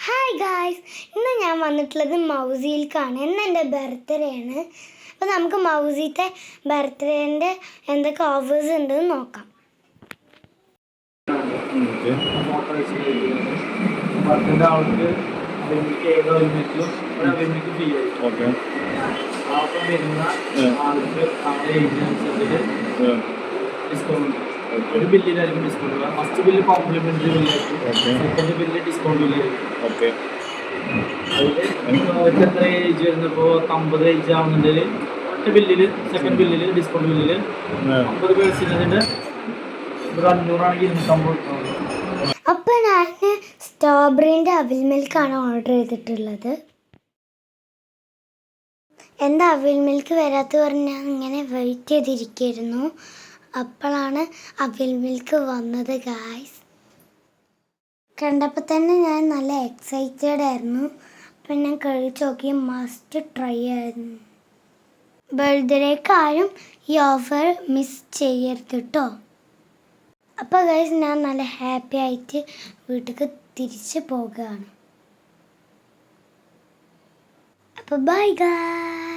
Hi guys, ഇന്ന് ഞാൻ വന്നിട്ടുള്ളത് മൗസിയിലേക്കാണ്. ഇന്ന് എൻ്റെ ബർത്ത്ഡേ ആണ്. അപ്പോൾ നമുക്ക് മൗസിത്തെ ബർത്ത്ഡേൻ്റെ എന്തൊക്കെ ഓഫേഴ്സ് ഉണ്ടെന്ന് നോക്കാം. ബർത്ത്ഡേ ആൾക്ക് കേക്ക് ഒരുമിച്ചും ഒരുമിച്ച് ഫീ ആയിരിക്കും. അപ്പം വരുന്ന ആൾക്ക് നമ്മുടെ ഏജ് അനുസരിച്ചിട്ട് ഡിസ്കൗണ്ട് ഒരു ബില്ലിലായിരിക്കും ഡിസ്കൗണ്ട്. ഫസ്റ്റ് ബില്ല് കോംപ്ലിമെൻ്ററി ബില്ലായിരിക്കും, സെക്കൻഡ് ബില്ല് ഡിസ്കൗണ്ട് ബില്ലായിരിക്കും. അതിൽ അവർക്ക് എത്ര ഏജ് വരുന്നപ്പോൾ 50 ഏജ് ആവുന്നുണ്ടെങ്കിൽ ഒറ്റ ബില്ലിൽ സെക്കൻഡ് ബില്ലിൽ ഡിസ്കൗണ്ട് ബില്ലിൽ 50% ഒരു 500 ആണെങ്കിൽ 250. അപ്പോൾ ഞാൻ സ്ട്രോബെറീൻ്റെ അവിൽ മിൽക്കാണ് ഓർഡർ ചെയ്തിട്ടുള്ളത്. എന്താ അവിൽ മിൽക്ക് വരാത്ത പറഞ്ഞാൽ ഇങ്ങനെ വെയിറ്റ് ചെയ്തിരിക്കുന്നു. അപ്പോഴാണ് അവിൽ മിൽക്ക് വന്നത് ഗായ്സ്. കണ്ടപ്പോൾ തന്നെ ഞാൻ നല്ല എക്സൈറ്റഡ് ആയിരുന്നു. അപ്പം ഞാൻ കഴിച്ച് നോക്കി, മസ്റ്റ് ട്രൈ ആയിരുന്നു. ബർത്ത്ഡേക്കാരും ഈ ഓഫർ മിസ് ചെയ്യരുത് കേട്ടോ. അപ്പോൾ ഗൈസ്, ഞാൻ നല്ല ഹാപ്പി ആയിട്ട് വീട്ടിലേക്ക് തിരിച്ച് പോകുകയാണ്. അപ്പോൾ ബൈ ഗൈസ്.